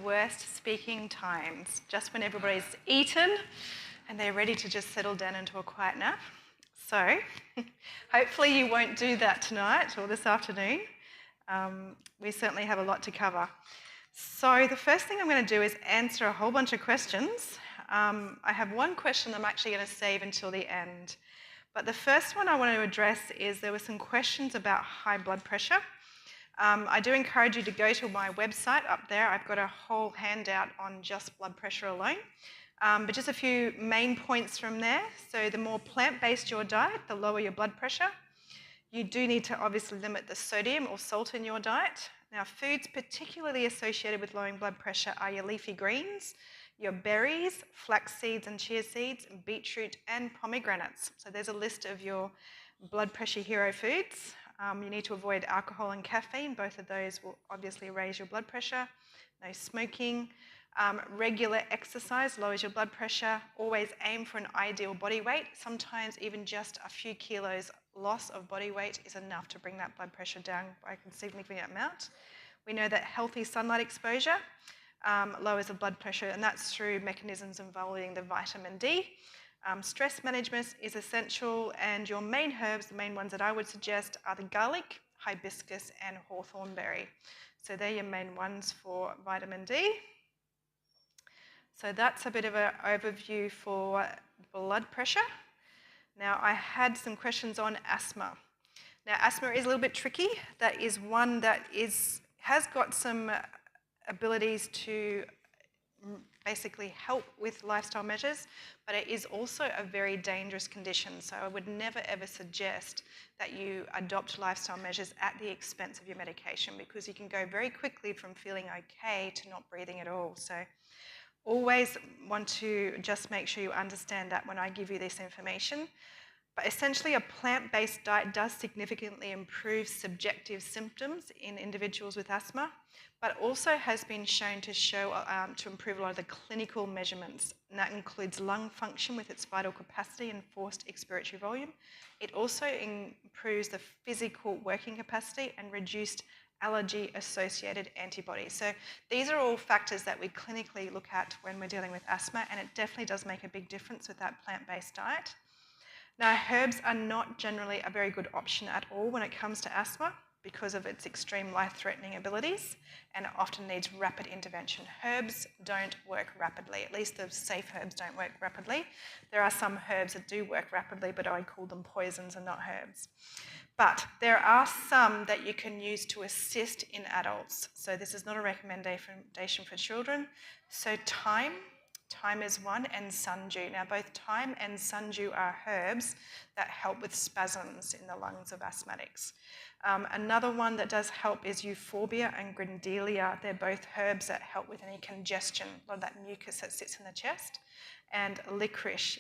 worst speaking times, just when everybody's eaten and they're ready to just settle down into a quiet nap. So hopefully you won't do that tonight or this afternoon. We certainly have a lot to cover. So the first thing I'm going to do is answer a whole bunch of questions. I have one question I'm actually going to save until the end. But the first one I want to address is there were some questions about high blood pressure. I do encourage you to go to my website up there. I've got a whole handout on just blood pressure alone. But just a few main points from there. So the more plant-based your diet, the lower your blood pressure. You do need to obviously limit the sodium or salt in your diet. Now, foods particularly associated with lowering blood pressure are your leafy greens, your berries, flax seeds and chia seeds, beetroot and pomegranates. So there's a list of your blood pressure hero foods. You need to avoid alcohol and caffeine. Both of those will obviously raise your blood pressure. No smoking. Regular exercise lowers your blood pressure. Always aim for an ideal body weight. Sometimes even just a few kilos loss of body weight is enough to bring that blood pressure down by a significant amount. We know that healthy sunlight exposure lowers the blood pressure, and that's through mechanisms involving the vitamin D. Stress management is essential, and your main herbs, the main ones that I would suggest, are the garlic, hibiscus, and hawthorn berry. So they're your main ones for vitamin D. So that's a bit of an overview for blood pressure. Now, I had some questions on asthma. Now, asthma is a little bit tricky. That is one that has got some abilities to basically help with lifestyle measures, but it is also a very dangerous condition. So I would never ever suggest that you adopt lifestyle measures at the expense of your medication, because you can go very quickly from feeling okay to not breathing at all. So always want to just make sure you understand that when I give you this information. But essentially, a plant-based diet does significantly improve subjective symptoms in individuals with asthma, but also has been shown to improve a lot of the clinical measurements, and that includes lung function with its vital capacity and forced expiratory volume. It also improves the physical working capacity and reduced allergy-associated antibodies. So these are all factors that we clinically look at when we're dealing with asthma, and it definitely does make a big difference with that plant-based diet. Now, herbs are not generally a very good option at all when it comes to asthma because of its extreme life-threatening abilities, and it often needs rapid intervention. Herbs don't work rapidly, at least the safe herbs don't work rapidly. There are some herbs that do work rapidly, but I call them poisons and not herbs. But there are some that you can use to assist in adults. So this is not a recommendation for children. So thyme is one, and sundew. Now, both thyme and sundew are herbs that help with spasms in the lungs of asthmatics. Another one that does help is euphorbia and grindelia. They're both herbs that help with any congestion, a lot of that mucus that sits in the chest. And licorice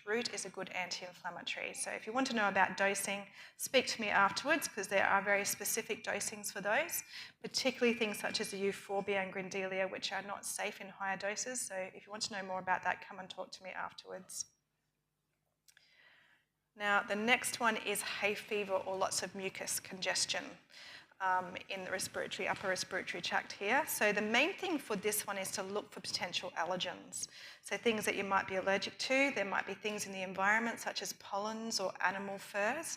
root is a good anti-inflammatory. So if you want to know about dosing, speak to me afterwards, because there are very specific dosings for those, particularly things such as the euphorbia and grindelia, which are not safe in higher doses. So if you want to know more about that, come and talk to me afterwards. Now, the next one is hay fever or lots of mucus congestion in the upper respiratory tract here. So the main thing for this one is to look for potential allergens. So things that you might be allergic to. There might be things in the environment such as pollens or animal furs.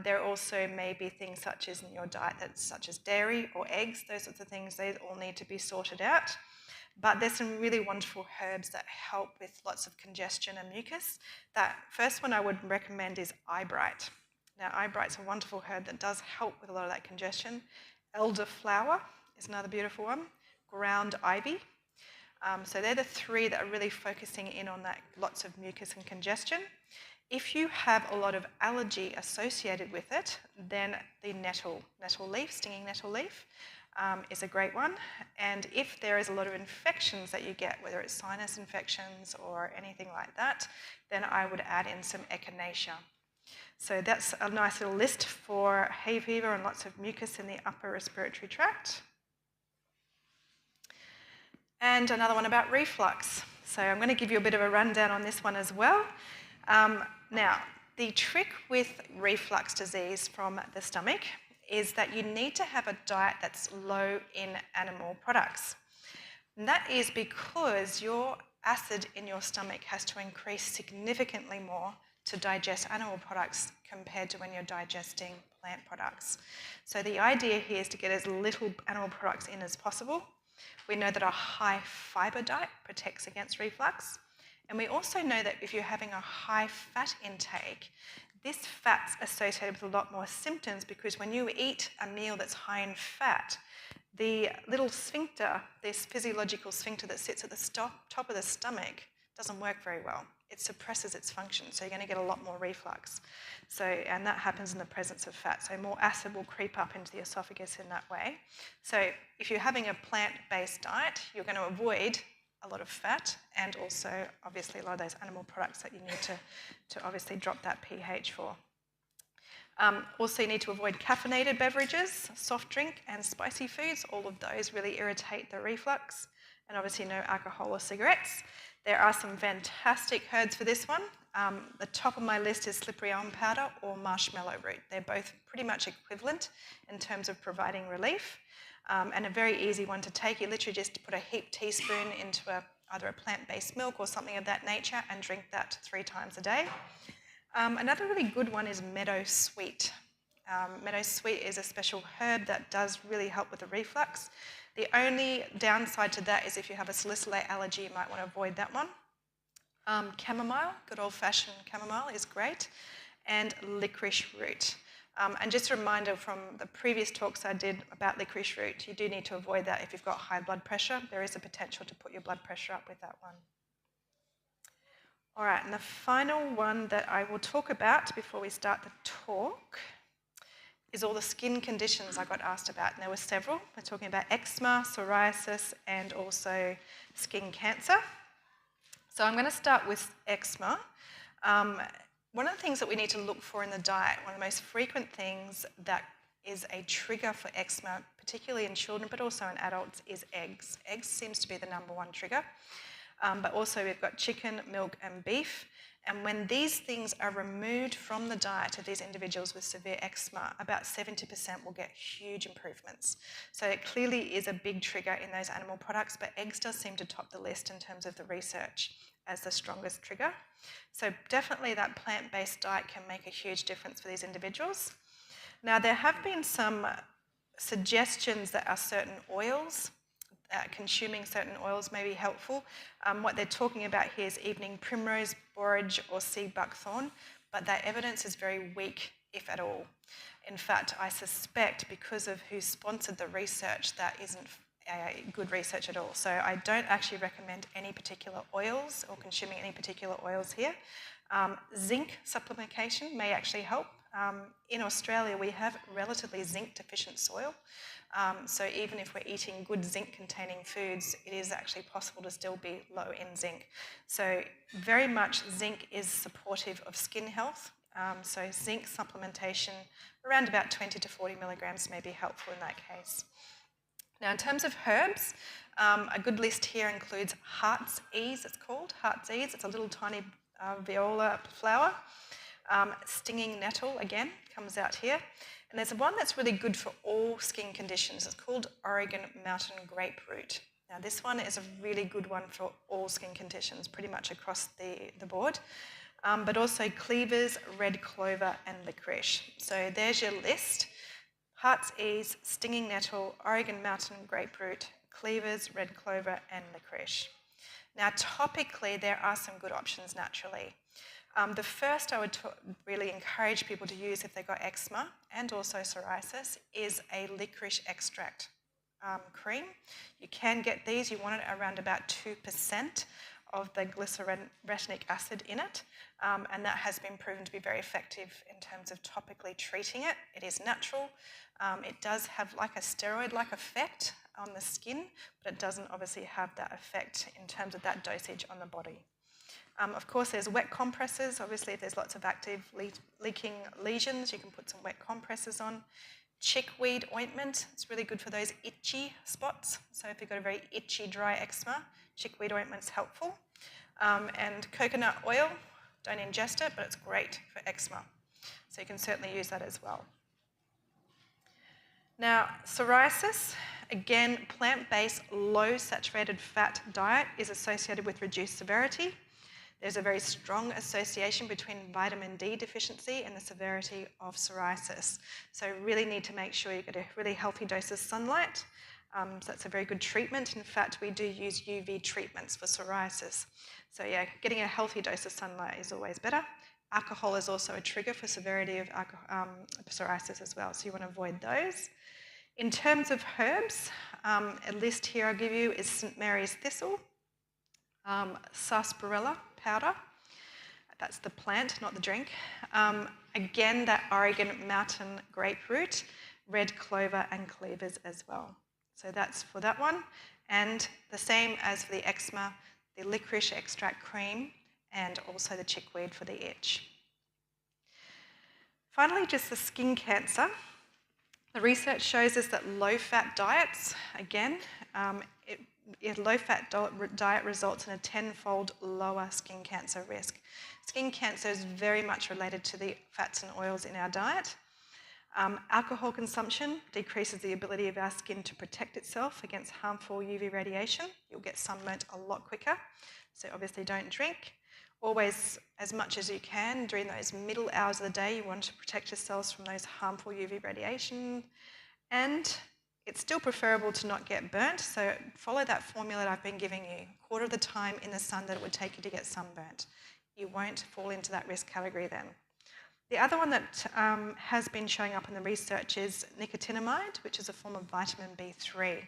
There also may be things such as in your diet, such as dairy or eggs. Those sorts of things, they all need to be sorted out. But there's some really wonderful herbs that help with lots of congestion and mucus. That first one I would recommend is eyebright. Now, eyebright's a wonderful herb that does help with a lot of that congestion. Elderflower is another beautiful one. Ground ivy. So they're the three that are really focusing in on that, lots of mucus and congestion. If you have a lot of allergy associated with it, then the nettle leaf, stinging nettle leaf, is a great one. And if there is a lot of infections that you get, whether it's sinus infections or anything like that, then I would add in some echinacea. So that's a nice little list for hay fever and lots of mucus in the upper respiratory tract. And another one about reflux. So I'm going to give you a bit of a rundown on this one as well. Now, the trick with reflux disease from the stomach is that you need to have a diet that's low in animal products. And that is because your acid in your stomach has to increase significantly more to digest animal products compared to when you're digesting plant products. So the idea here is to get as little animal products in as possible. We know that a high fibre diet protects against reflux. And we also know that if you're having a high fat intake, this fat's associated with a lot more symptoms, because when you eat a meal that's high in fat, the little sphincter, this physiological sphincter that sits at the top of the stomach, doesn't work very well. It suppresses its function, so you're going to get a lot more reflux. And that happens in the presence of fat. So more acid will creep up into the esophagus in that way. So if you're having a plant-based diet, you're going to avoid a lot of fat, and also obviously a lot of those animal products that you need to obviously drop that pH for. Also, you need to avoid caffeinated beverages, soft drink and spicy foods. All of those really irritate the reflux. And obviously no alcohol or cigarettes. There are some fantastic herbs for this one. The top of my list is slippery elm powder or marshmallow root. They're both pretty much equivalent in terms of providing relief. And a very easy one to take. You literally just put a heaped teaspoon into either a plant-based milk or something of that nature and drink that 3 times a day. Another really good one is meadow sweet. Meadow sweet is a special herb that does really help with the reflux. The only downside to that is if you have a salicylate allergy, you might want to avoid that one. Chamomile, good old-fashioned chamomile, is great, and licorice root. And just a reminder from the previous talks I did about licorice root, you do need to avoid that if you've got high blood pressure. There is a potential to put your blood pressure up with that one. All right, and the final one that I will talk about before we start the talk is all the skin conditions I got asked about. And there were several. We're talking about eczema, psoriasis, and also skin cancer. So I'm going to start with eczema. One of the things that we need to look for in the diet, one of the most frequent things that is a trigger for eczema, particularly in children, but also in adults, is eggs. Eggs seems to be the number one trigger. But also we've got chicken, milk, and beef. And when these things are removed from the diet of these individuals with severe eczema, about 70% will get huge improvements. So it clearly is a big trigger in those animal products, but eggs does seem to top the list in terms of the research as the strongest trigger. So definitely that plant-based diet can make a huge difference for these individuals. Now there have been some suggestions that are certain oils, consuming certain oils may be helpful. What they're talking about here is evening primrose, borage, or sea buckthorn, but that evidence is very weak, if at all. In fact, I suspect because of who sponsored the research, that isn't good research at all. So I don't actually recommend any particular oils or consuming any particular oils here. Zinc supplementation may actually help. In Australia, we have relatively zinc deficient soil. So even if we're eating good zinc-containing foods, it is actually possible to still be low in zinc. So very much zinc is supportive of skin health. So zinc supplementation, around about 20 to 40 milligrams may be helpful in that case. Now in terms of herbs, a good list here includes heart's ease, it's called, heart's ease. It's a little tiny viola flower. Stinging nettle, again, comes out here. And there's one that's really good for all skin conditions. It's called Oregon mountain grapefruit. Now this one is a really good one for all skin conditions, pretty much across the board. But also cleavers, red clover, and licorice. So there's your list. Heart's ease, stinging nettle, Oregon mountain grapefruit, cleavers, red clover, and licorice. Now topically, there are some good options naturally. The first I would really encourage people to use if they've got eczema and also psoriasis is a licorice extract cream. You can get these, you want it around about 2% of the glycerinic acid in it, and that has been proven to be very effective in terms of topically treating it. It is natural. It does have like a steroid-like effect on the skin, but it doesn't obviously have that effect in terms of that dosage on the body. Of course, there's wet compresses. Obviously, if there's lots of active leaking lesions, you can put some wet compresses on. Chickweed ointment, it's really good for those itchy spots. So if you've got a very itchy, dry eczema, chickweed ointment's helpful. And coconut oil, don't ingest it, but it's great for eczema. So you can certainly use that as well. Now, psoriasis, again, plant-based, low-saturated fat diet is associated with reduced severity. There's a very strong association between vitamin D deficiency and the severity of psoriasis. So really need to make sure you get a really healthy dose of sunlight. So that's a very good treatment. In fact, we do use UV treatments for psoriasis. So yeah, getting a healthy dose of sunlight is always better. Alcohol is also a trigger for severity of psoriasis as well, so you want to avoid those. In terms of herbs, a list here I'll give you is St. Mary's thistle, sarsaparilla powder, that's the plant, not the drink. Again, that Oregon mountain grapefruit, red clover and cleavers as well. So that's for that one. And the same as for the eczema, the licorice extract cream and also the chickweed for the itch. Finally, just the skin cancer. The research shows us that low-fat diets, again, low-fat diet results in a 10-fold lower skin cancer risk. Skin cancer is very much related to the fats and oils in our diet. Alcohol consumption decreases the ability of our skin to protect itself against harmful UV radiation. You'll get sunburnt a lot quicker, so obviously don't drink. Always, as much as you can, during those middle hours of the day, you want to protect yourselves from those harmful UV radiation. And it's still preferable to not get burnt, so follow that formula that I've been giving you. A quarter of the time in the sun that it would take you to get sunburnt. You won't fall into that risk category then. The other one that has been showing up in the research is nicotinamide, which is a form of vitamin B3.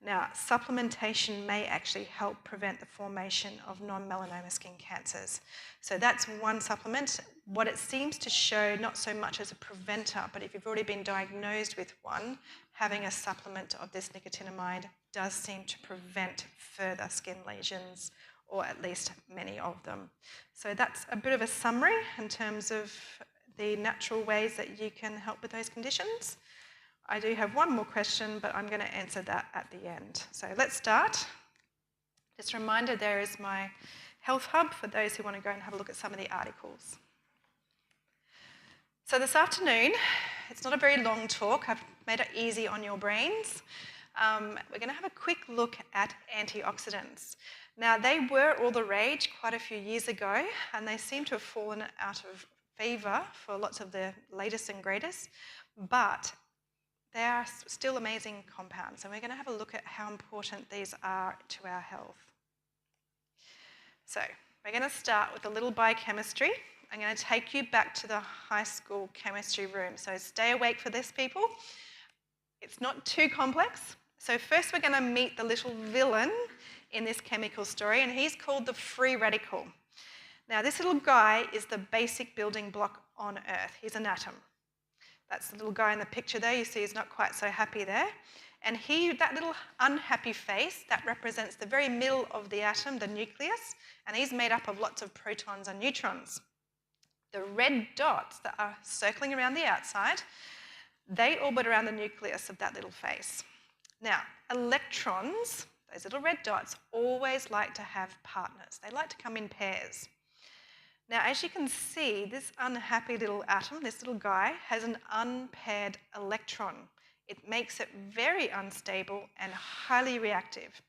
Now, supplementation may actually help prevent the formation of non-melanoma skin cancers. So that's one supplement. What it seems to show, not so much as a preventer, but if you've already been diagnosed with one, having a supplement of this nicotinamide does seem to prevent further skin lesions, or at least many of them. So that's a bit of a summary in terms of the natural ways that you can help with those conditions. I do have one more question, but I'm going to answer that at the end. So let's start. Just a reminder, there is my health hub for those who want to go and have a look at some of the articles. So this afternoon, it's not a very long talk. I've made it easy on your brains. We're going to have a quick look at antioxidants. Now, they were all the rage quite a few years ago, and they seem to have fallen out of favour for lots of the latest and greatest, but they are still amazing compounds, and we're going to have a look at how important these are to our health. So, we're going to start with a little biochemistry. I'm going to take you back to the high school chemistry room, so stay awake for this, people. It's not too complex. So first we're going to meet the little villain in this chemical story, and he's called the free radical. Now, this little guy is the basic building block on Earth. He's an atom. That's the little guy in the picture there. You see he's not quite so happy there. And that little unhappy face, that represents the very middle of the atom, the nucleus, and he's made up of lots of protons and neutrons. The red dots that are circling around the outside, they orbit around the nucleus of that little face. Now, electrons, those little red dots, always like to have partners. They like to come in pairs. Now, as you can see, this unhappy little atom, this little guy, has an unpaired electron. It makes it very unstable and highly reactive.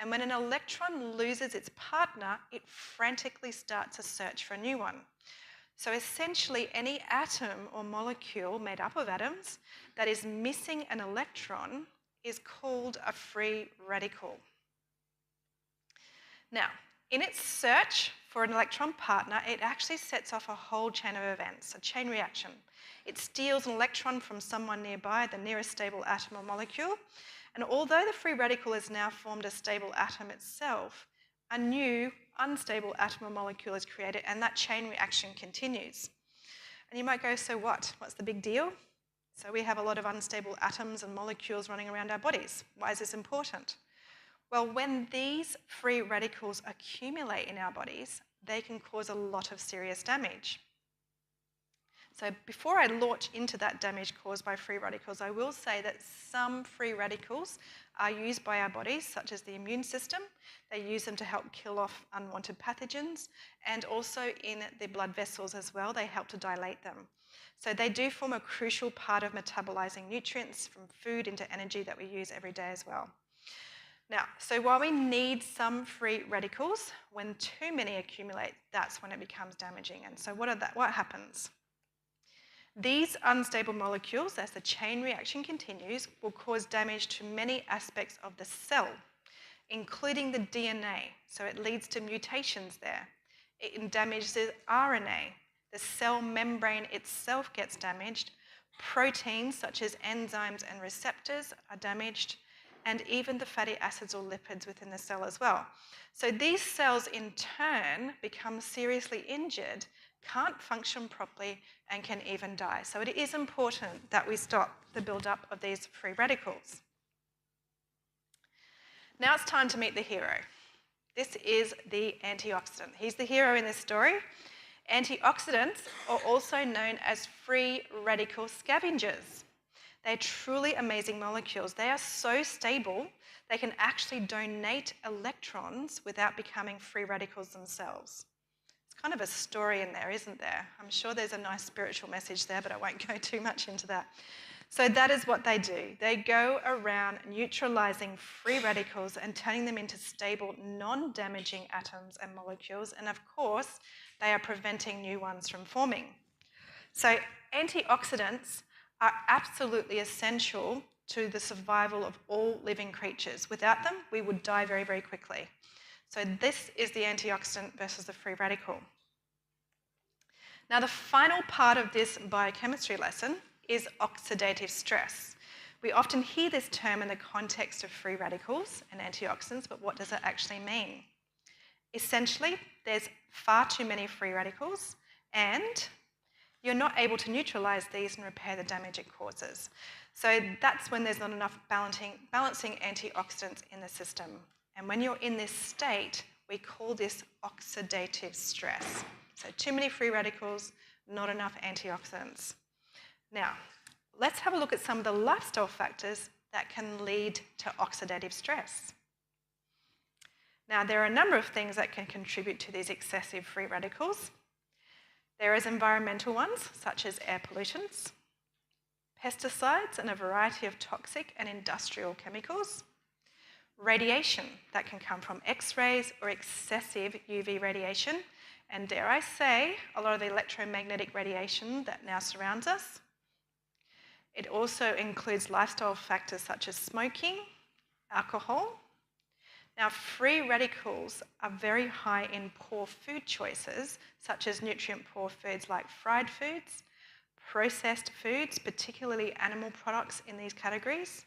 And when an electron loses its partner, it frantically starts a search for a new one. So essentially, any atom or molecule made up of atoms that is missing an electron is called a free radical. Now, in its search for an electron partner, it actually sets off a whole chain of events, a chain reaction. It steals an electron from someone nearby, the nearest stable atom or molecule, and although the free radical has now formed a stable atom itself, a new unstable atom or molecule is created, and that chain reaction continues. And you might go, so what? What's the big deal? So we have a lot of unstable atoms and molecules running around our bodies. Why is this important? Well, when these free radicals accumulate in our bodies, they can cause a lot of serious damage. So before I launch into that damage caused by free radicals, I will say that some free radicals are used by our bodies, such as the immune system. They use them to help kill off unwanted pathogens, and also in the blood vessels as well, they help to dilate them. So they do form a crucial part of metabolizing nutrients from food into energy that we use every day as well. Now, so while we need some free radicals, when too many accumulate, that's when it becomes damaging. And so what happens? These unstable molecules, as the chain reaction continues, will cause damage to many aspects of the cell, including the DNA. So it leads to mutations there. It damages the RNA. The cell membrane itself gets damaged. Proteins such as enzymes and receptors are damaged, and even the fatty acids or lipids within the cell as well. So these cells in turn become seriously injured, can't function properly, and can even die. So it is important that we stop the buildup of these free radicals. Now it's time to meet the hero. This is the antioxidant. He's the hero in this story. Antioxidants are also known as free radical scavengers. They're truly amazing molecules. They are so stable, they can actually donate electrons without becoming free radicals themselves. It's kind of a story in there, isn't there? I'm sure there's a nice spiritual message there, but I won't go too much into that. So that is what they do. They go around neutralizing free radicals and turning them into stable, non-damaging atoms and molecules. And of course, they are preventing new ones from forming. So antioxidants are absolutely essential to the survival of all living creatures. Without them, we would die very, very quickly. So this is the antioxidant versus the free radical. Now, the final part of this biochemistry lesson is oxidative stress. We often hear this term in the context of free radicals and antioxidants, but what does it actually mean? Essentially, there's far too many free radicals, and you're not able to neutralize these and repair the damage it causes. So that's when there's not enough balancing antioxidants in the system. And when you're in this state, we call this oxidative stress. So too many free radicals, not enough antioxidants. Now, let's have a look at some of the lifestyle factors that can lead to oxidative stress. Now, there are a number of things that can contribute to these excessive free radicals. There is environmental ones, such as air pollutants, pesticides and a variety of toxic and industrial chemicals, radiation that can come from X-rays or excessive UV radiation, and dare I say, a lot of the electromagnetic radiation that now surrounds us. It also includes lifestyle factors such as smoking, alcohol. Now, free radicals are very high in poor food choices, such as nutrient-poor foods like fried foods, processed foods, particularly animal products in these categories.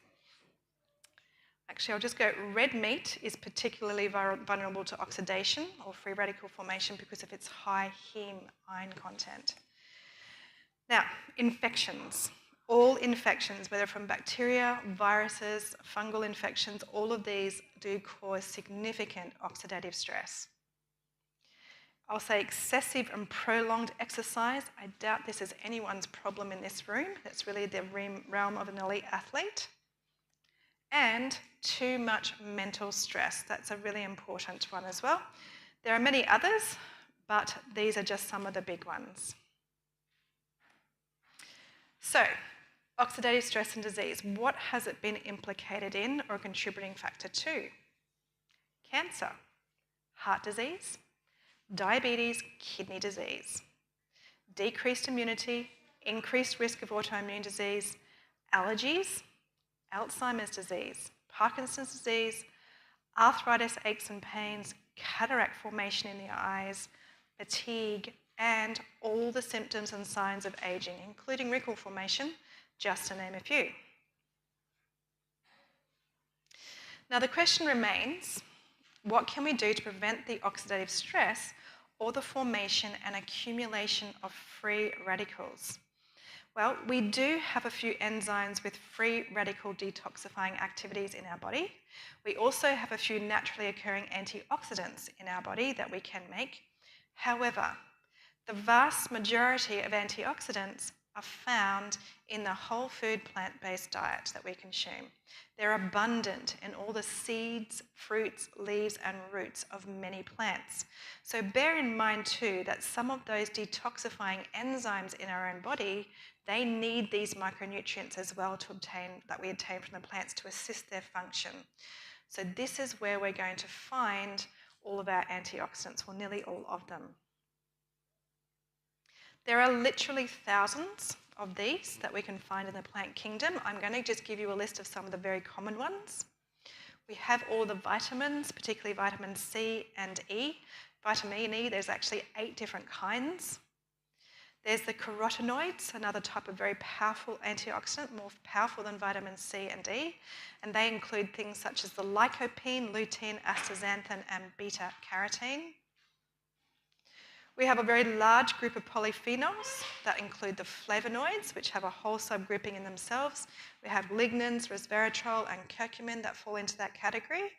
Actually, I'll just go, red meat is particularly vulnerable to oxidation or free radical formation because of its high heme iron content. Now, infections. All infections, whether from bacteria, viruses, fungal infections, all of these do cause significant oxidative stress. I'll say excessive and prolonged exercise. I doubt this is anyone's problem in this room. That's really the realm of an elite athlete. And too much mental stress. That's a really important one as well. There are many others, but these are just some of the big ones. So, oxidative stress and disease. What has it been implicated in or a contributing factor to? Cancer, heart disease, diabetes, kidney disease, decreased immunity, increased risk of autoimmune disease, allergies, Alzheimer's disease, Parkinson's disease, arthritis, aches and pains, cataract formation in the eyes, fatigue, and all the symptoms and signs of aging, including wrinkle formation, just to name a few. Now the question remains, what can we do to prevent the oxidative stress or the formation and accumulation of free radicals? Well, we do have a few enzymes with free radical detoxifying activities in our body. We also have a few naturally occurring antioxidants in our body that we can make. However, The vast majority of antioxidants are found in the whole food plant-based diet that we consume. They're abundant in all the seeds, fruits, leaves, and roots of many plants. So bear in mind too that some of those detoxifying enzymes in our own body, they need these micronutrients as well that we obtain from the plants to assist their function. So this is where we're going to find all of our antioxidants, or nearly all of them. There are literally thousands of these that we can find in the plant kingdom. I'm going to just give you a list of some of the very common ones. We have all the vitamins, particularly vitamin C and E. Vitamin E, there's actually 8 different kinds. There's the carotenoids, another type of very powerful antioxidant, more powerful than vitamin C and E, and they include things such as the lycopene, lutein, astaxanthin, and beta-carotene. We have a very large group of polyphenols that include the flavonoids, which have a whole subgrouping in themselves. We have lignans, resveratrol, and curcumin that fall into that category.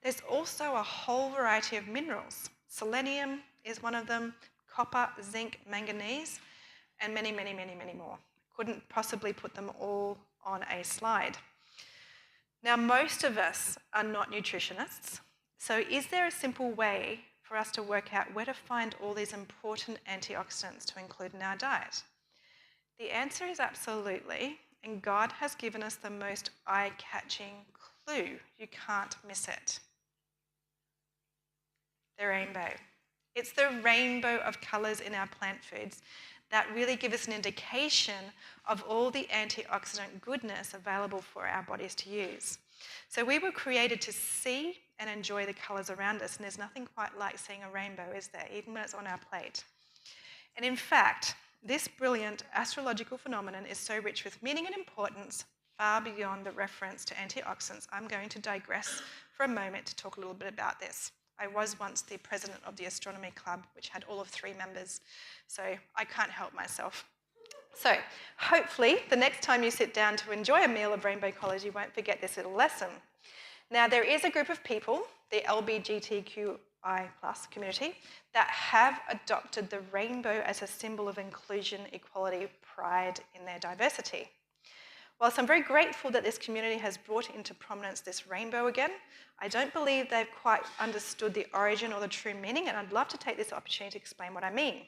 There's also a whole variety of minerals. Selenium is one of them, copper, zinc, manganese, and many, many, many, many more. Couldn't possibly put them all on a slide. Now, most of us are not nutritionists, so is there a simple way for us to work out where to find all these important antioxidants to include in our diet? The answer is absolutely, and God has given us the most eye-catching clue. You can't miss it. The rainbow. It's the rainbow of colours in our plant foods that really give us an indication of all the antioxidant goodness available for our bodies to use. So we were created to see and enjoy the colours around us, and there's nothing quite like seeing a rainbow, is there, even when it's on our plate. And in fact, this brilliant astrological phenomenon is so rich with meaning and importance far beyond the reference to antioxidants. I'm going to digress for a moment to talk a little bit about this. I was once the president of the astronomy club, which had all of 3 members, so I can't help myself. So hopefully the next time you sit down to enjoy a meal of rainbow colours, you won't forget this little lesson. Now, there is a group of people, the LGBTQI+ community, that have adopted the rainbow as a symbol of inclusion, equality, pride in their diversity. Whilst I'm very grateful that this community has brought into prominence this rainbow again, I don't believe they've quite understood the origin or the true meaning, and I'd love to take this opportunity to explain what I mean.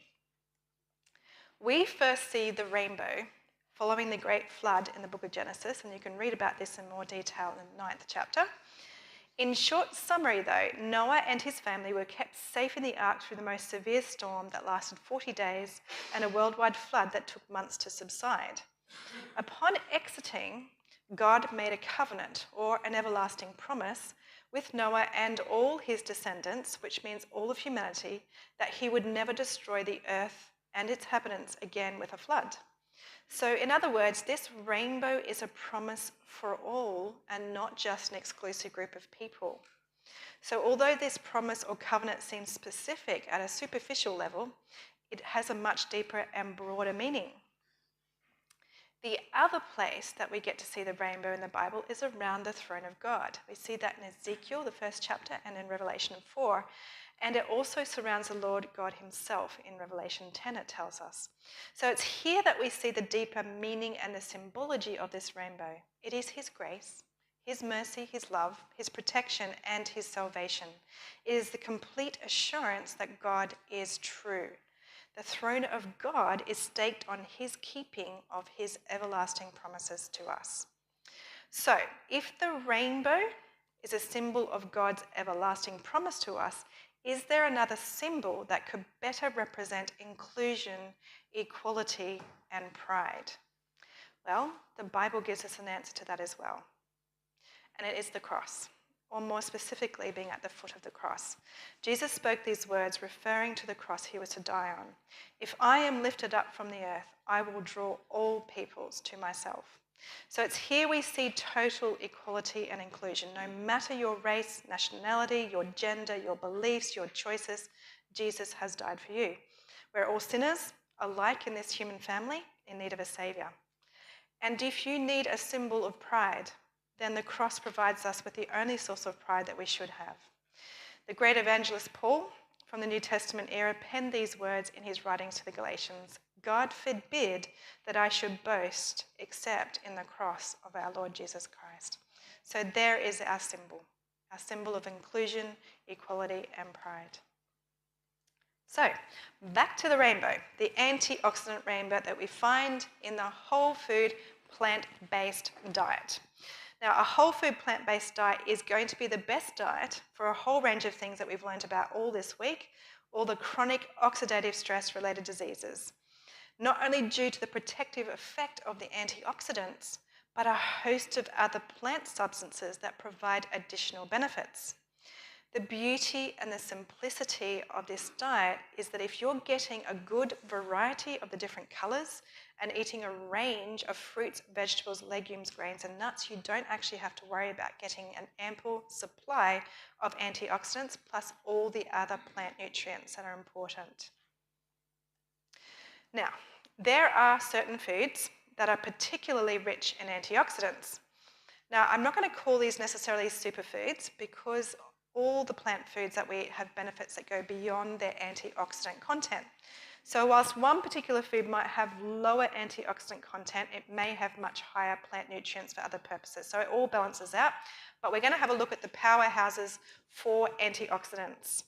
We first see the rainbow following the great flood in the book of Genesis, and you can read about this in more detail in the 9th chapter. In short summary though, Noah and his family were kept safe in the ark through the most severe storm that lasted 40 days and a worldwide flood that took months to subside. Upon exiting, God made a covenant, or an everlasting promise, with Noah and all his descendants, which means all of humanity, that he would never destroy the earth and its inhabitants again with a flood. So in other words, this rainbow is a promise for all and not just an exclusive group of people. So although this promise or covenant seems specific at a superficial level, it has a much deeper and broader meaning. The other place that we get to see the rainbow in the Bible is around the throne of God. We see that in Ezekiel, the 1st chapter, and in Revelation 4. And it also surrounds the Lord God himself in Revelation 10, it tells us. So it's here that we see the deeper meaning and the symbology of this rainbow. It is his grace, his mercy, his love, his protection, and his salvation. It is the complete assurance that God is true. The throne of God is staked on his keeping of his everlasting promises to us. So, if the rainbow is a symbol of God's everlasting promise to us, is there another symbol that could better represent inclusion, equality, and pride? Well, the Bible gives us an answer to that as well. And it is the cross, or more specifically, being at the foot of the cross. Jesus spoke these words referring to the cross he was to die on. If I am lifted up from the earth, I will draw all peoples to myself. So it's here we see total equality and inclusion. No matter your race, nationality, your gender, your beliefs, your choices, Jesus has died for you. We're all sinners, alike in this human family, in need of a saviour. And if you need a symbol of pride, then the cross provides us with the only source of pride that we should have. The great evangelist Paul, from the New Testament era, penned these words in his writings to the Galatians: God forbid that I should boast except in the cross of our Lord Jesus Christ. So there is our symbol of inclusion, equality, and pride. So, back to the rainbow, the antioxidant rainbow that we find in the whole food plant-based diet. Now, a whole food plant-based diet is going to be the best diet for a whole range of things that we've learned about all this week, all the chronic oxidative stress-related diseases. Not only due to the protective effect of the antioxidants, but a host of other plant substances that provide additional benefits. The beauty and the simplicity of this diet is that if you're getting a good variety of the different colours and eating a range of fruits, vegetables, legumes, grains and nuts, you don't actually have to worry about getting an ample supply of antioxidants plus all the other plant nutrients that are important. Now, there are certain foods that are particularly rich in antioxidants. Now, I'm not going to call these necessarily superfoods because all the plant foods that we have benefits that go beyond their antioxidant content. So whilst one particular food might have lower antioxidant content, it may have much higher plant nutrients for other purposes. So it all balances out. But we're going to have a look at the powerhouses for antioxidants.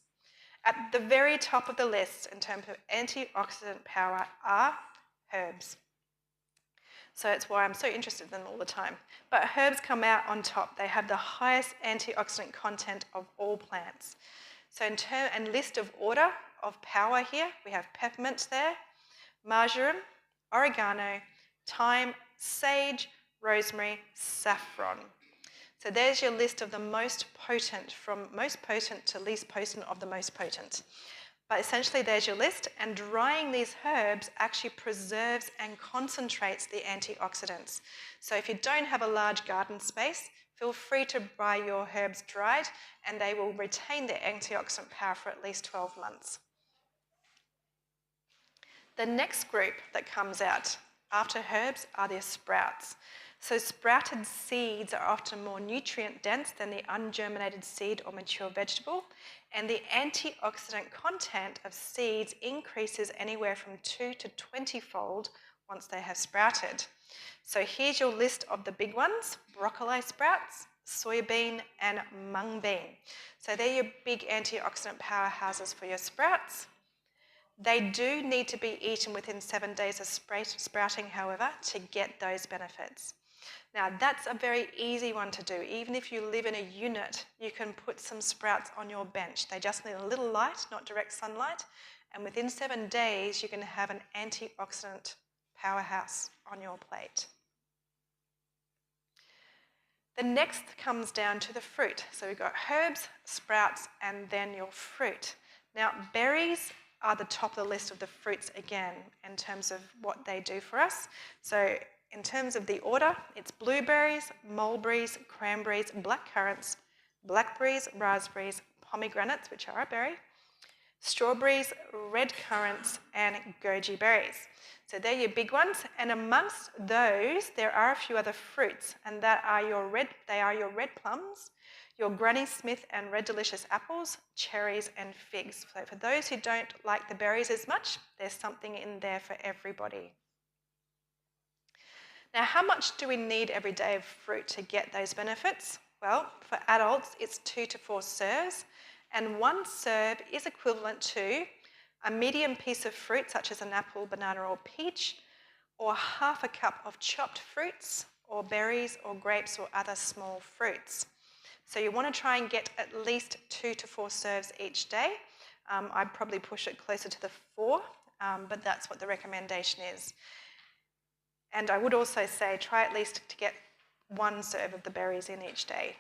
At the very top of the list in terms of antioxidant power are herbs. So it's why I'm so interested in them all the time. But herbs come out on top. They have the highest antioxidant content of all plants. So and list of order of power here, we have peppermint there, marjoram, oregano, thyme, sage, rosemary, saffron. So there's your list of the most potent, from most potent to least potent of the most potent. But essentially there's your list, and drying these herbs actually preserves and concentrates the antioxidants. So if you don't have a large garden space, feel free to buy your herbs dried and they will retain their antioxidant power for at least 12 months. The next group that comes out after herbs are the sprouts. So sprouted seeds are often more nutrient dense than the ungerminated seed or mature vegetable, and the antioxidant content of seeds increases anywhere from 2 to 20-fold once they have sprouted. So here's your list of the big ones: broccoli sprouts, soybean and mung bean. So they're your big antioxidant powerhouses for your sprouts. They do need to be eaten within 7 days of sprouting, however, to get those benefits. Now, that's a very easy one to do. Even if you live in a unit, you can put some sprouts on your bench. They just need a little light, not direct sunlight, and within 7 days, you can have an antioxidant powerhouse on your plate. The next comes down to the fruit. So we've got herbs, sprouts, and then your fruit. Now, berries are the top of the list of the fruits again in terms of what they do for us. So in terms of the order, it's blueberries, mulberries, cranberries, blackcurrants, blackberries, raspberries, pomegranates, which are a berry, strawberries, red currants, and goji berries. So they're your big ones, and amongst those, there are a few other fruits, and they are your red plums, your Granny Smith and Red Delicious apples, cherries, and figs. So for those who don't like the berries as much, there's something in there for everybody. Now, how much do we need every day of fruit to get those benefits? Well, for adults, it's 2 to 4 serves, and 1 serve is equivalent to a medium piece of fruit, such as an apple, banana, or peach, or half a cup of chopped fruits, or berries, or grapes, or other small fruits. So you want to try and get at least 2 to 4 serves each day. I'd probably push it closer to the 4, but that's what the recommendation is. And I would also say try at least to get 1 serve of the berries in each day.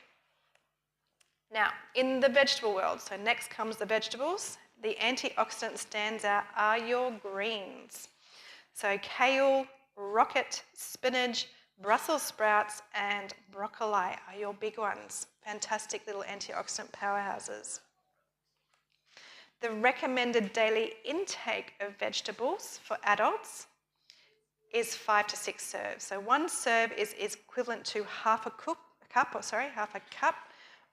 Now, in the vegetable world, so next comes the vegetables. The antioxidant stands out are your greens. So kale, rocket, spinach, Brussels sprouts, and broccoli are your big ones. Fantastic little antioxidant powerhouses. The recommended daily intake of vegetables for adults is 5 to 6 serves. So 1 serve is equivalent to half a cup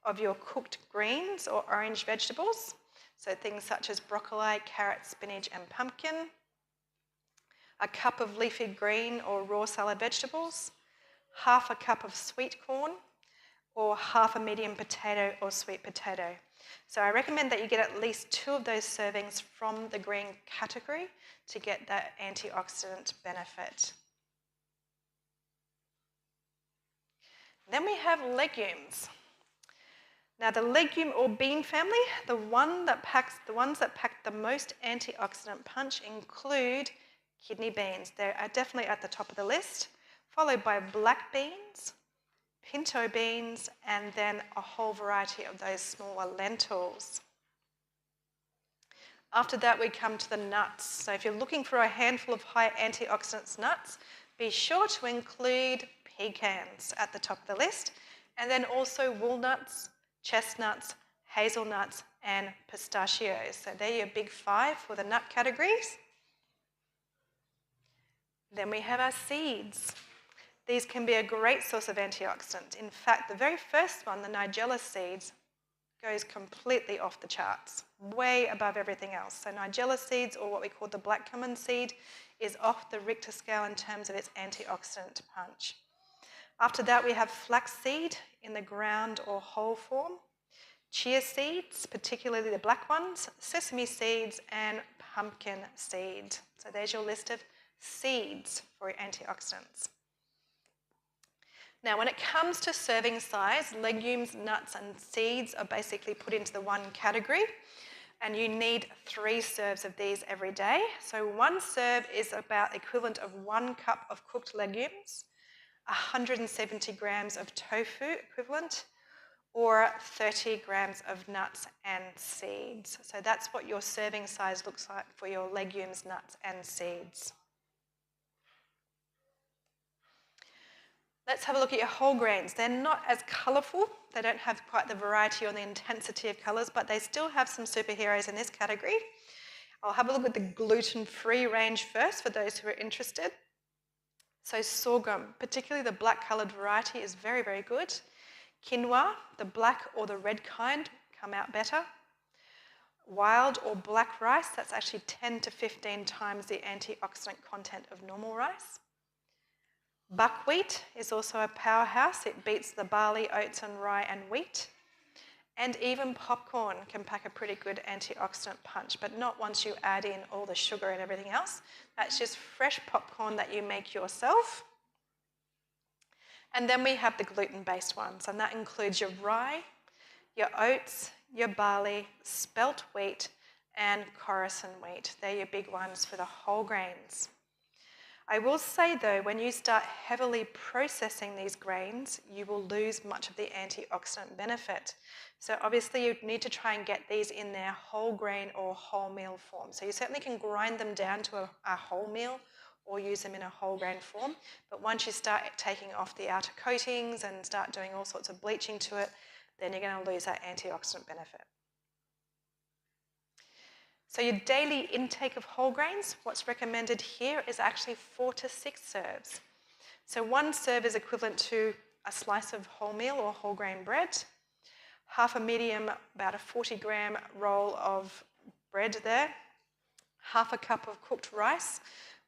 of your cooked greens or orange vegetables. So things such as broccoli, carrot, spinach and pumpkin, a cup of leafy green or raw salad vegetables, half a cup of sweet corn, or half a medium potato or sweet potato. So I recommend that you get at least 2 of those servings from the green category to get that antioxidant benefit. Then we have legumes. Now the legume or bean family, the ones that pack the most antioxidant punch include kidney beans. They are definitely at the top of the list, followed by black beans, pinto beans, and then a whole variety of those smaller lentils. After that, we come to the nuts. So if you're looking for a handful of high antioxidants nuts, be sure to include pecans at the top of the list, and then also walnuts, chestnuts, hazelnuts, and pistachios. So they're your big 5 for the nut categories. Then we have our seeds. These can be a great source of antioxidant. In fact, the very first one, the nigella seeds, goes completely off the charts, way above everything else. So nigella seeds, or what we call the black cumin seed, is off the Richter scale in terms of its antioxidant punch. After that, we have flaxseed in the ground or whole form, chia seeds, particularly the black ones, sesame seeds, and pumpkin seed. So there's your list of seeds for antioxidants. Now, when it comes to serving size, legumes, nuts, and seeds are basically put into the one category, and you need 3 serves of these every day. So 1 serve is about equivalent of 1 cup of cooked legumes, 170 grams of tofu equivalent, or 30 grams of nuts and seeds. So that's what your serving size looks like for your legumes, nuts, and seeds. Let's have a look at your whole grains. They're not as colourful. They don't have quite the variety or the intensity of colours, but they still have some superheroes in this category. I'll have a look at the gluten-free range first for those who are interested. So sorghum, particularly the black coloured variety, is very, very good. Quinoa, the black or the red kind, come out better. Wild or black rice, that's actually 10 to 15 times the antioxidant content of normal rice. Buckwheat is also a powerhouse. It beats the barley, oats and rye and wheat. And even popcorn can pack a pretty good antioxidant punch, but not once you add in all the sugar and everything else. That's just fresh popcorn that you make yourself. And then we have the gluten-based ones, and that includes your rye, your oats, your barley, spelt wheat, and Coruscant wheat. They're your big ones for the whole grains. I will say though, when you start heavily processing these grains, you will lose much of the antioxidant benefit. So obviously you need to try and get these in their whole grain or whole meal form. So you certainly can grind them down to a whole meal or use them in a whole grain form. But once you start taking off the outer coatings and start doing all sorts of bleaching to it, then you're going to lose that antioxidant benefit. So your daily intake of whole grains, what's recommended here is actually 4 to 6 serves. So 1 serve is equivalent to a slice of wholemeal or whole grain bread, half a medium, about a 40-gram roll of bread there, half a cup of cooked rice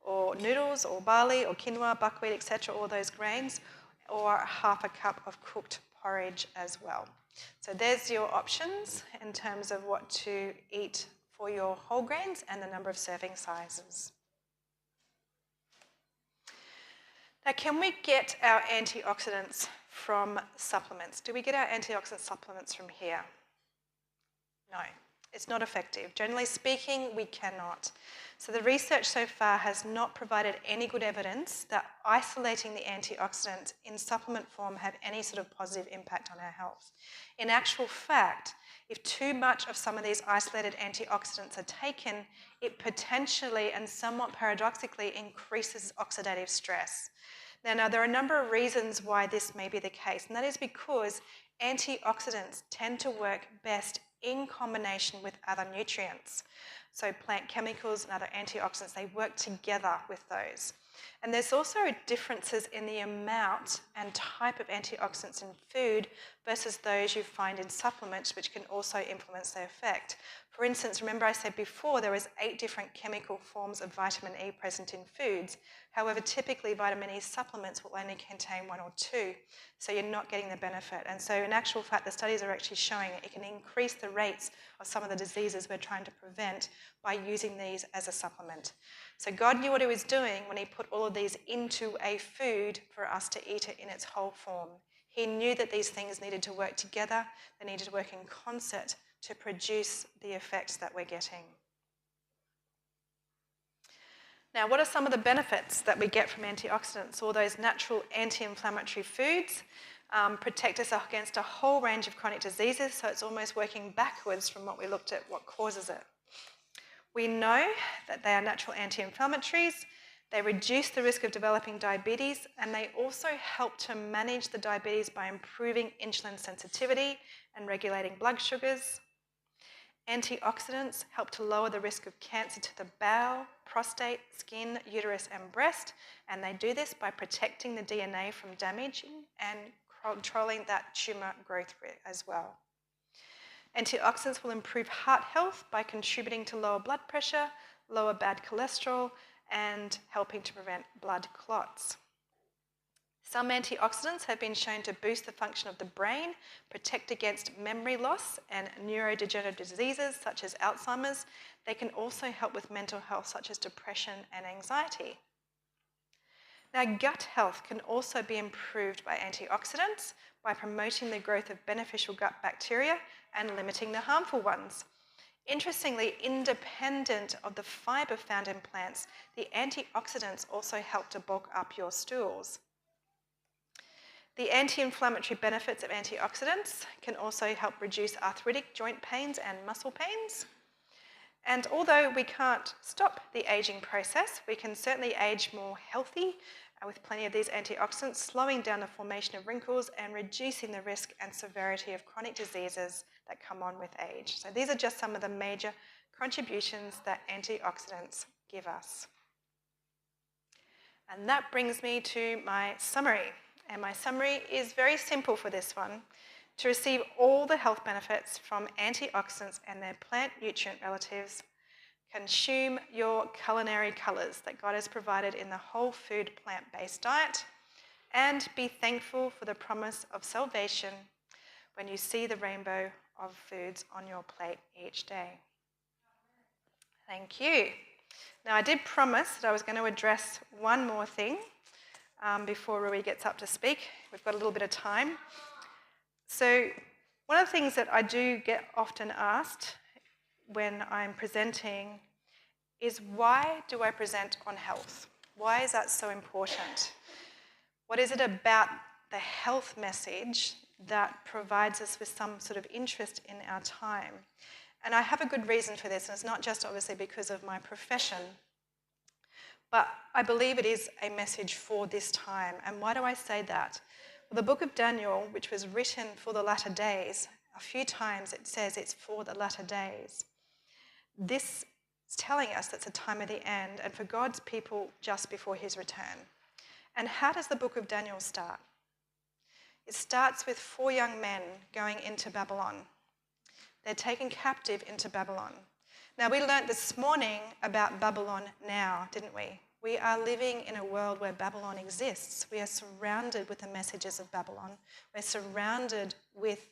or noodles or barley or quinoa, buckwheat, etc., all those grains, or half a cup of cooked porridge as well. So there's your options in terms of what to eat for your whole grains and the number of serving sizes. Now, can we get our antioxidants from supplements? Do we get our antioxidant supplements from here? No, it's not effective. Generally speaking, we cannot. So the research so far has not provided any good evidence that isolating the antioxidants in supplement form have any sort of positive impact on our health. In actual fact, if too much of some of these isolated antioxidants are taken, it potentially and somewhat paradoxically increases oxidative stress. Now, there are a number of reasons why this may be the case, and that is because antioxidants tend to work best in combination with other nutrients. So plant chemicals and other antioxidants, they work together with those. And there's also differences in the amount and type of antioxidants in food versus those you find in supplements, which can also influence their effect. For instance, remember I said before there was 8 different chemical forms of vitamin E present in foods. However, typically vitamin E supplements will only contain 1 or 2, so you're not getting the benefit. And so in actual fact, the studies are actually showing it can increase the rates of some of the diseases we're trying to prevent by using these as a supplement. So God knew what he was doing when he put all of these into a food for us to eat it in its whole form. He knew that these things needed to work together, they needed to work in concert to produce the effects that we're getting. Now, what are some of the benefits that we get from antioxidants? All those natural anti-inflammatory foods protect us against a whole range of chronic diseases, so it's almost working backwards from what we looked at, what causes it. We know that they are natural anti-inflammatories, they reduce the risk of developing diabetes, and they also help to manage the diabetes by improving insulin sensitivity and regulating blood sugars. Antioxidants help to lower the risk of cancer to the bowel, prostate, skin, uterus, and breast, and they do this by protecting the DNA from damage and controlling that tumour growth rate as well. Antioxidants will improve heart health by contributing to lower blood pressure, lower bad cholesterol, and helping to prevent blood clots. Some antioxidants have been shown to boost the function of the brain, protect against memory loss and neurodegenerative diseases such as Alzheimer's. They can also help with mental health such as depression and anxiety. Now, gut health can also be improved by antioxidants by promoting the growth of beneficial gut bacteria and limiting the harmful ones. Interestingly, independent of the fibre found in plants, the antioxidants also help to bulk up your stools. The anti-inflammatory benefits of antioxidants can also help reduce arthritic joint pains and muscle pains. And although we can't stop the aging process, we can certainly age more healthy with plenty of these antioxidants, slowing down the formation of wrinkles and reducing the risk and severity of chronic diseases that come on with age. So these are just some of the major contributions that antioxidants give us. And that brings me to my summary. And my summary is very simple for this one. To receive all the health benefits from antioxidants and their plant nutrient relatives, consume your culinary colours that God has provided in the whole food plant-based diet, and be thankful for the promise of salvation when you see the rainbow of foods on your plate each day. Thank you. Now, I did promise that I was going to address one more thing before Rui gets up to speak. We've got a little bit of time. So one of the things that I do get often asked when I'm presenting is, why do I present on health? Why is that so important? What is it about the health message that provides us with some sort of interest in our time? And I have a good reason for this, and it's not just obviously because of my profession, but I believe it is a message for this time. And why do I say that? Well, the book of Daniel, which was written for the latter days, a few times it says it's for the latter days. This is telling us that's a time of the end and for God's people just before his return. And how does the book of Daniel start? It starts with 4 young men going into Babylon. They're taken captive into Babylon. Now, we learnt this morning about Babylon now, didn't we? We are living in a world where Babylon exists. We are surrounded with the messages of Babylon. We're surrounded with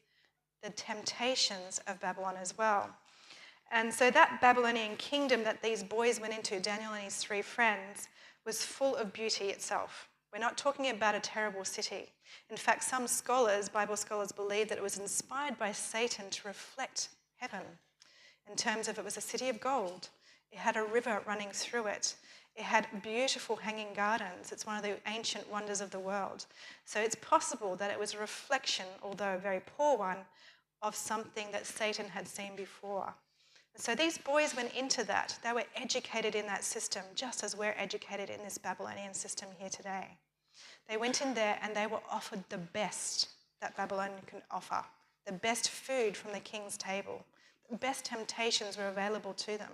the temptations of Babylon as well. And so that Babylonian kingdom that these boys went into, Daniel and his 3 friends, was full of beauty itself. We're not talking about a terrible city. In fact, some scholars, Bible scholars, believe that it was inspired by Satan to reflect heaven, in terms of it was a city of gold. It had a river running through it. It had beautiful hanging gardens. It's one of the ancient wonders of the world. So it's possible that it was a reflection, although a very poor one, of something that Satan had seen before. And so these boys went into that. They were educated in that system, just as we're educated in this Babylonian system here today. They went in there and they were offered the best that Babylon can offer, the best food from the king's table. The best temptations were available to them.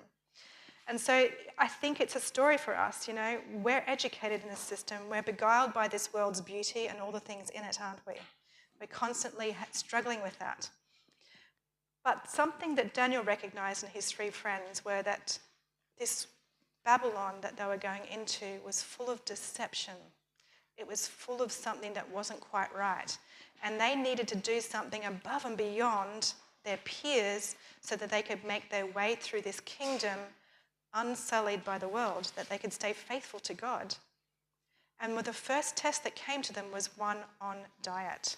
And so I think it's a story for us, you know. We're educated in this system. We're beguiled by this world's beauty and all the things in it, aren't we? We're constantly struggling with that. But something that Daniel recognized in his three friends were that this Babylon that they were going into was full of deception. It was full of something that wasn't quite right. And they needed to do something above and beyond their peers so that they could make their way through this kingdom unsullied by the world, that they could stay faithful to God. And the first test that came to them was one on diet.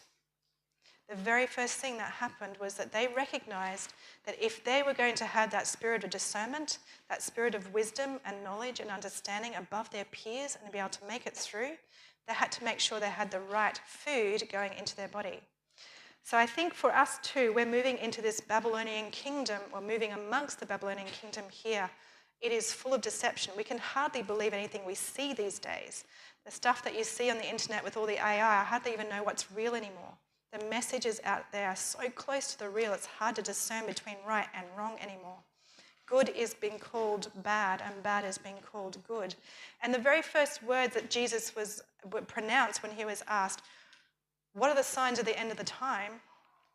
The very first thing that happened was that they recognized that if they were going to have that spirit of discernment, that spirit of wisdom and knowledge and understanding above their peers and to be able to make it through, they had to make sure they had the right food going into their body. So I think for us too, we're moving into this Babylonian kingdom, or moving amongst the Babylonian kingdom here. It is full of deception. We can hardly believe anything we see these days. The stuff that you see on the internet with all the AI, I hardly even know what's real anymore. The messages out there are so close to the real, it's hard to discern between right and wrong anymore. Good is being called bad, and bad is being called good. And the very first words that Jesus would pronounce when he was asked, what are the signs of the end of the time?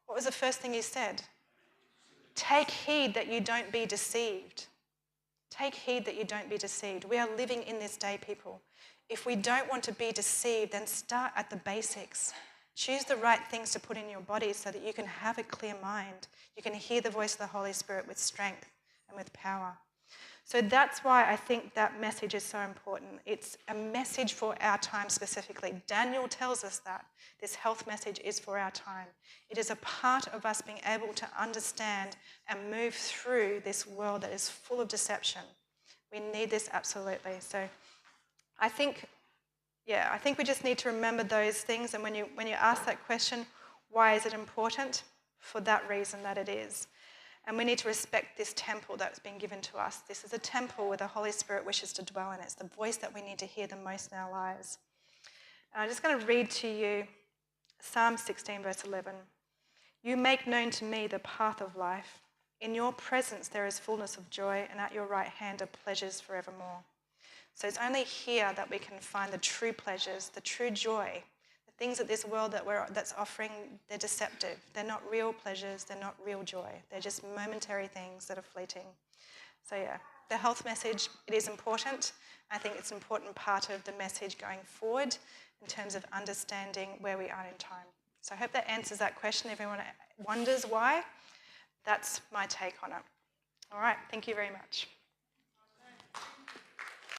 What was the first thing he said? Take heed that you don't be deceived. Take heed that you don't be deceived. We are living in this day, people. If we don't want to be deceived, then start at the basics. Choose the right things to put in your body so that you can have a clear mind. You can hear the voice of the Holy Spirit with strength and with power. So that's why I think that message is so important. It's a message for our time specifically. Daniel tells us that this health message is for our time. It is a part of us being able to understand and move through this world that is full of deception. We need this absolutely. So I think we just need to remember those things. And when you ask that question, why is it important? For that reason that it is. And we need to respect this temple that's been given to us. This is a temple where the Holy Spirit wishes to dwell in. It's the voice that we need to hear the most in our lives. And I'm just going to read to you Psalm 16, verse 11. You make known to me the path of life. In your presence there is fullness of joy, and at your right hand are pleasures forevermore. So it's only here that we can find the true pleasures, the true joy. The things that this world that's offering, they're deceptive. They're not real pleasures. They're not real joy. They're just momentary things that are fleeting. So yeah, the health message, it is important. I think it's an important part of the message going forward in terms of understanding where we are in time. So I hope that answers that question. Everyone wonders why. That's my take on it. All right, thank you very much.